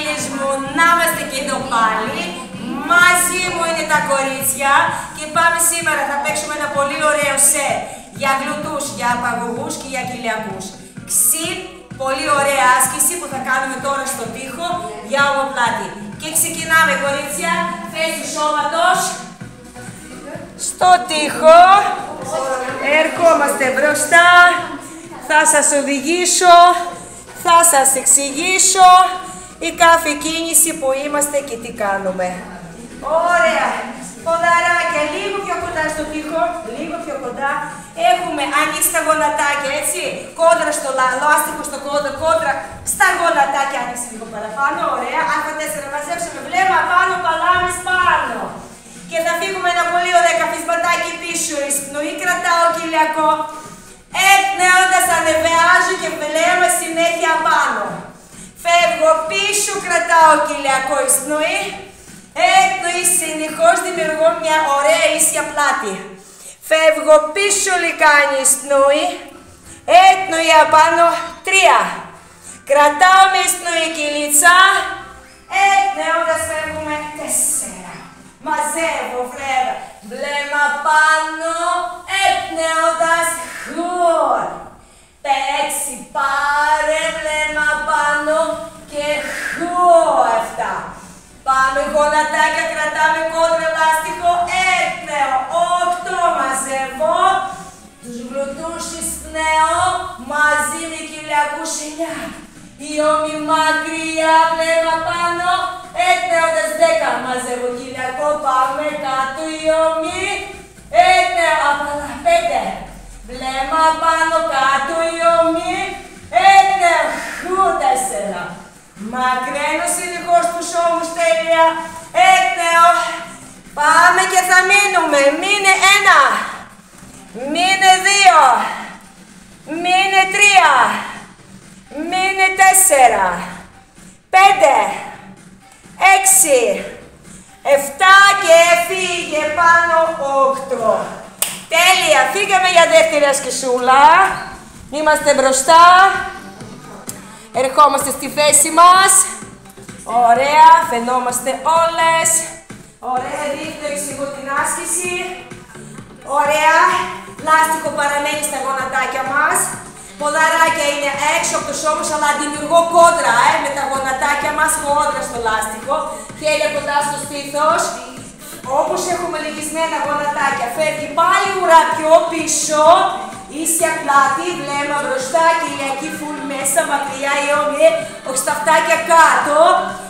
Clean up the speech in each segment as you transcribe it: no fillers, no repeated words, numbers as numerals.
φίλες μου, να είμαστε και εδώ πάλι. Μαζί μου είναι τα κορίτσια και πάμε σήμερα, θα παίξουμε ένα πολύ ωραίο σετ για γλουτούς, για απαγωγούς και για κοιλιακούς. Ξύ, πολύ ωραία άσκηση που θα κάνουμε τώρα στο τοίχο για ομοπλάτη. Και ξεκινάμε κορίτσια, θέση του σώματος. Στο τοίχο, ερχόμαστε μπροστά, θα σας οδηγήσω, θα σας εξηγήσω η κάθε κίνηση που είμαστε και τι κάνουμε. Ωραία, ποδαράκια λίγο πιο κοντά στο τοίχο, λίγο πιο κοντά. Έχουμε ανοίξει τα γονατάκια, έτσι, κόντρα στο λάστιχο, στο κόντρα, στα γονατάκια ανοίξει λίγο παραπάνω, ωραία. Α4 μαζέψαμε, βλέμμα πάνω, παλάμες πάνω. Και θα φύγουμε ένα πολύ ωραίο καφισματάκι πίσω, εισπνοή, κρατάω κοιλιακό. Εκπνέοντας ανεβάζω και βλέμμα συνέχεια πάνω. Φεύγω πίσω, κρατάω κοιλιακό, εισπνοή. Εκπνοή, συνεχώς δημιουργώ μια ωραία ίσια πλάτη. Φεύγω πίσω, λικάνι, εισπνοή. Εκπνοή απάνω, 3. Κρατάω με εισπνοή κυλίτσα. Εκπνέοντας φεύγουμε, 4. Μαζεύω, βλέμμα πάνω, εκπνέοντας, χουρ. 6, πάρε, βλέμμα πάνω και χουρ. 7. Πάμε γονατάκια, κρατάμε κόντρα λάστιχο, έκπνεω. 8, μαζεύω. Τους γλουτούς εισπνέω, μαζί με κοιλιακούς 9. Η ώμη μακριά, βλέμμα πάνω, έκπνεοντας 10. Μαζεύω κοιλιακό, πάμε κάτω η ώμη. Έκπνεω, απαλά 5. Βλέμμα πάνω, κάτω η ώμη. Έκπνεω, χου 4. Μακραίνω συνεχώς τους ώμους, τέλεια. Έκπνεω. Πάμε και θα μείνουμε. Μείνε 1. Μείνε 2. Μείνε 3. Μείνε 4. 5. 6. 7 και φύγε πάνω 8. Τέλεια. Φύγαμε για δεύτερη ασκησούλα. Είμαστε μπροστά. Ερχόμαστε στη θέση μας. Ωραία, φαινόμαστε όλες. Ωραία, δείχνω, εξηγώ την άσκηση. Ωραία, λάστιχο παραμένει στα γονατάκια μας. Ποδαράκια είναι έξω από το σώμα, αλλά δημιουργώ κόντρα με τα γονατάκια μας, κόντρα στο λάστιχο. Χέρια κοντά στο στήθος. Όπως έχουμε λυγισμένα γονατάκια, φεύγει πάλι ουρά πιο πίσω. Ίσια πλάτη, βλέμμα μπροστά, κοιλιακή φουλ μέσα, μακριά η ώμη, όχι στα φτάκια κάτω.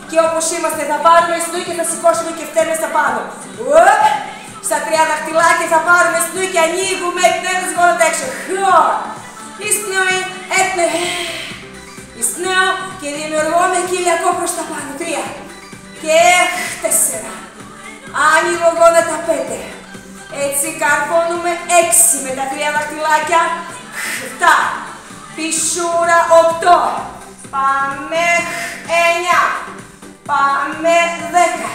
Και όπως είμαστε θα πάρουμε σνούι και θα σηκώσουμε και φταίνες στα πάνω. Στα 3 δαχτυλάκια θα πάρουμε σνούι και ανοίγουμε, εκπνέοντας γόνατα έξω. Εισπνοή, εκπνέω. Εισπνέω και δημιουργώ με κοιλιακό προς τα πάνω. 3 και 4. Άνοιγω γόνατα 5. Έτσι καρφώνουμε 6 με τα 3 δαχτυλάκια. 7. Πισούρα 8. Πάμε 9. Πάμε 10.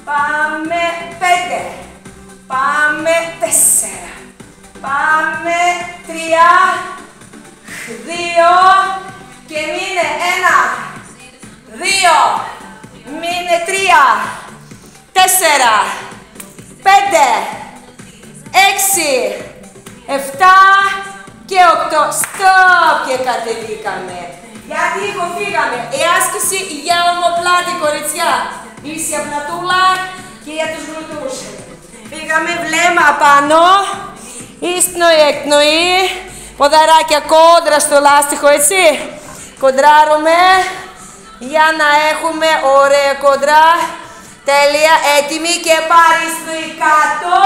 Πάμε 5. Πάμε 4. Πάμε 3. 2. Και μείνε 1. 2. Μείνε 3. 4. 5. 6, 7 και 8. Στοπ και κατεβήκαμε. Γιατί φύγαμε. Η άσκηση για ομοπλάτη, κοριτσιά. Ίσια πλατούλα και για τους γλουτούς. Φύγαμε, βλέμμα πάνω. Εισπνοή, εκπνοή. Ποδαράκια κόντρα στο λάστιχο, έτσι. Κοντράρουμε για να έχουμε ωραία κόντρα. Τέλεια, έτοιμοι και πάρει εισπνοή κάτω.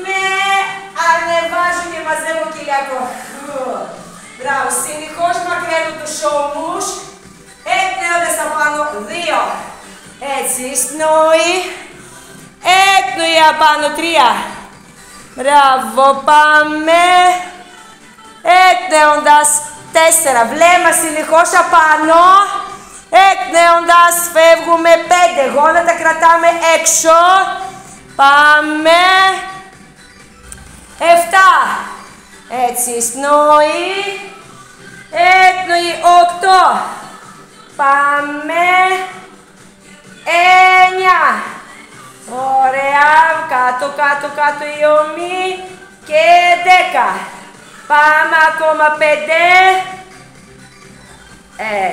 Με ανεβάζω και μαζεύω κοιλιακό. Μπράβο, συνεχώς μακραίνω τους ώμους. Εκπνέοντας απάνω 2. Έτσι, εισπνοή. Εκπνοή απάνω 3. Μπράβο, πάμε. Εκπνέοντας 4. Βλέμμα συνεχώς απάνω. Εκπνέοντας φεύγουμε 5. Γόνατα κρατάμε έξω. Πάμε. 7. Έτσι, εισπνοή. Εκπνοή 8. Πάμε. 9. Ωραία. Κάτω, κάτω, κάτω οι ώμοι. Και 10. Πάμε ακόμα 5.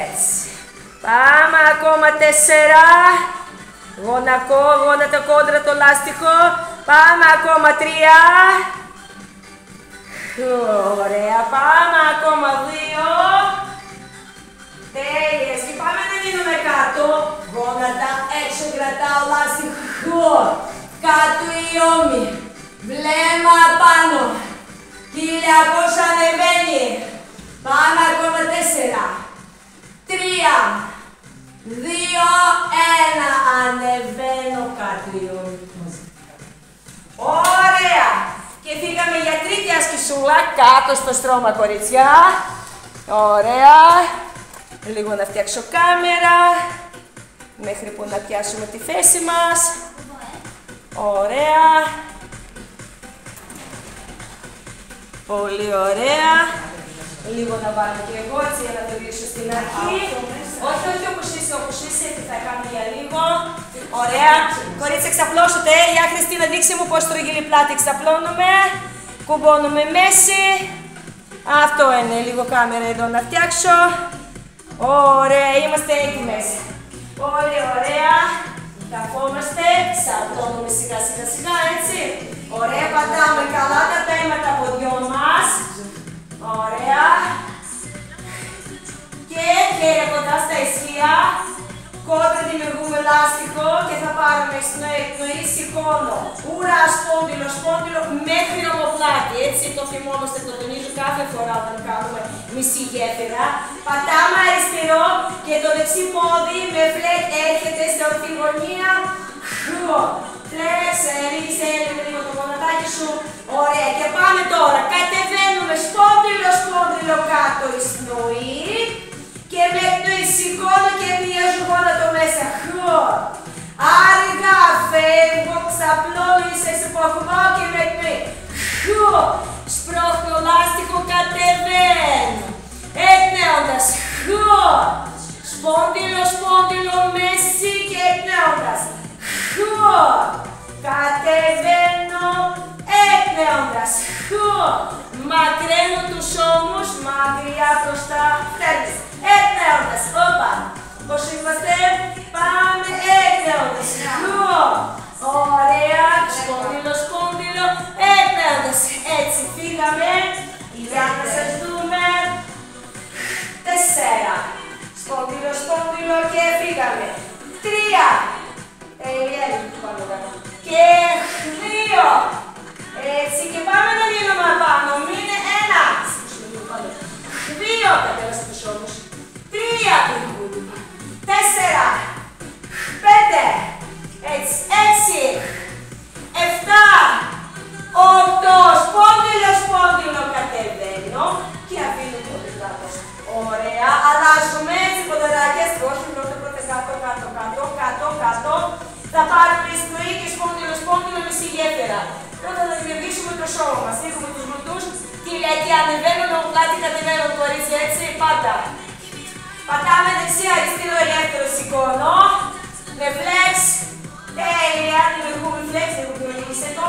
Έτσι. Πάμε ακόμα 4. Γόνατα κόντρα το λάστιχο. Πάμε ακόμα 3. Ωραία. Πάμε ακόμα 2. Τέλειες. Και πάμε να μείνουμε κάτω. Γόνατα έξω, κρατάω λάστιχο. Κάτω οι ώμοι. Βλέμμα πάνω. Κύλια πώς ανεβαίνει. Πάμε ακόμα 4. 3. 2, 1. Ανεβαίνω κάτω οι ώμοι. Ωραία. Και φύγαμε για τρίτη ασκησούλα. Κάτω στο στρώμα, κορίτσια. Ωραία. Λίγο να φτιάξω κάμερα. Μέχρι που να πιάσουμε τη θέση μας. Ωραία. Πολύ ωραία. Λίγο να βάλω και εγώ έτσι για να το δείξω στην αρχή. Όχι, όχι όπως είσαι, θα κάνω για λίγο. Ωραία. Κορίτσια, ξαπλώσετε. Για Χριστίνα, δείξε μου πώς στρογγυλή πλάτη ξαπλώνουμε. Κουμπώνουμε μέση. Αυτό είναι. Λίγο κάμερα εδώ να φτιάξω. Ωραία, είμαστε έτοιμες. Πολύ ωραία. Καθόμαστε. Ξαπλώνουμε σιγά σιγά, έτσι. Ωραία, πατάμε καλά τα πέματα από δυο μας. Ωραία. Και χέρια κοντά στα ισχύα. Κόντρα δημιουργούμε λάστιχο και θα πάρουμε εκπνοή, σηκώνω. Ουρά, σπόντιλο, σπόντιλο μέχρι ομοπλάτη. Έτσι το θυμόμαστε, το τονίζω κάθε φορά όταν κάνουμε μισή γέφυρα. Πατάμε αριστερό και το δεξί πόδι με φλεκ έρχεται σε ορθή γωνία. Φλεξ, ρίξε λίγο το γονατάκι σου. Ωραία, και πάμε τώρα. Κατεβαίνουμε σπόντιλο, σπόντιλο κάτω, εισπνοή. Και με εκπνοή σηκώνω και πιέζω γόνατο μέσα. Άργα φεύγω, ξαπλώνω, είσαι που ακουμπάω και με εκπνοή. Σπρώχνω λάστιχο, κατεβαίνω. Εκπνέοντας. Σπόντιλο, σπόντιλο, μέση και εκπνέοντας. Κατεβαίνω, εκπνέοντας. Μακραίνω τους ώμους, μακριά μπροστά. Φέρνεις. Εκπνέοντας. Όπα. Πώς είμαστε. Πάμε εκπνέοντας. Ωραία. Σπόντιλο, σπόντιλο. Εκπνέοντας. Έτσι φύγαμε. Για να σας δούμε. 4. Σπόντιλο, σπόντιλο και φύγαμε. 3. Και 2. Έτσι και πάμε να μείνουμε πάνω. Μείνε 1. 2. Κατέβασε τους ώμους. 3. 4. 5. Έτσι. 6. 7. 8. Σπόντιλο, σπόντιλο. Κατεβαίνω. Και αφήνω το κάτω. Ωραία. Αλλάζουμε έτσι ποδαράκια. Όχι, πρώτα κάτω, κάτω, κάτω, κάτω, κάτω. Θα πάρουμε εισπνοή και σπόντιλο, σπόντιλο, μισή γέφυρα. Πρώτα θα δημιουργήσουμε το σώμα μας. Σήκουμε τους γλουτούς. Κυριακή ανεβαίνουν, ομοπλάτη κατεβαίνουν, κορίτσια, έτσι, πάντα. Πατάμε δεξιά, αριστερό, ελεύθερο, σηκώνω. Με φλεξ. Τέλεια, δημιουργούμε φλεξ, δημιουργήστε το.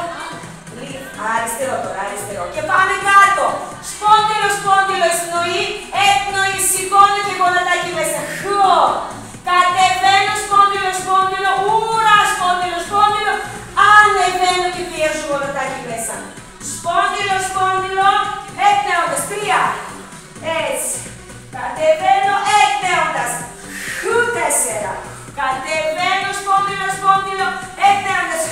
Αριστερό τώρα, αριστερό. Και πάμε κάτω. Σπόντιλο, σπόντιλο, εισπνοή. Εκπνοή, σηκώνω και γονατάκι μέσα. Κατεβαίνω, σπόντιλο, σπόντιλο, ουρά, σπόντιλο, σπόντιλο, ανεβαίνω και πιέζω γονατάκι μέσα. Σπόντιλο, σπόντιλο, εκπνέοντας, 3, έτσι, κατεβαίνω, εκπνέοντας, 4, κατεβαίνω, σπόντιλο, σπόντιλο, εκπνέοντας,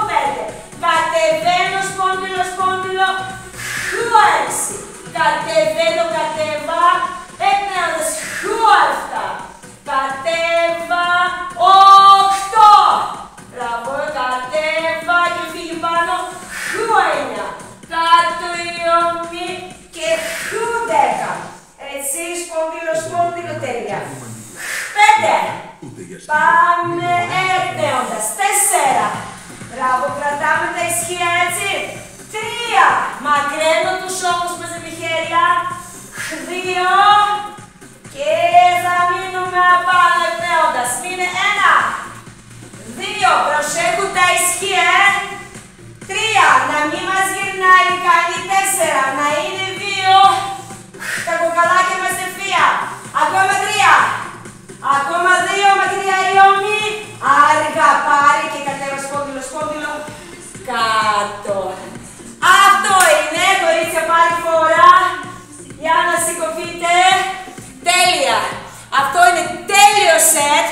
5, κατεβαίνω, σπόντιλο, σπόντιλο, 6, κατεβαίνω, κατέβα, εκπνέοντας, 7, κατέβα, 8. Μπράβο, κατέβα και φύγει πάνω. 9. Κάτω οι ώμοι και 10. Έτσι, σπόντιλο, σπόντιλο, τέλεια. 5. Πάμε εκπνέοντας. 4. Μπράβο, κρατάμε τα ισχύα, έτσι. 3. Μακραίνω τους ώμους με τα χέρια. 2. Και θα μείνουμε απάνω. 2, προσέχουν τα ισχύ, 3, να μην μας γυρνάει, κάνει 4, να είναι 2, τα κοκαλάκια μας ευθεία, ακόμα 3, ακόμα 2, μακριά η ώμη, άργα πάρει και κατέβα σπόνδυλο, σπόνδυλο, κάτω. Αυτό είναι, κορίτσια, πάλι φορά, για να σηκωθείτε, τέλεια. Αυτό είναι τέλειο σετ,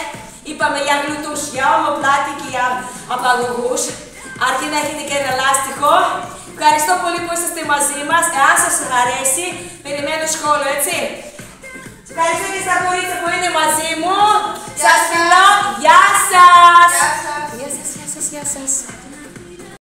είπαμε για γλουτούς, για ομοπλάτη και για απαγωγούς, αρκεί να έχετε και ένα λάστιχο. Ευχαριστώ πολύ που είσαστε μαζί μας, εάν σας αρέσει, περιμένω σχόλιο, έτσι. Ευχαριστώ και στα κορίτσια που είναι μαζί μου, σας φιλώ, γεια σας! Γεια σας. Γεια σας.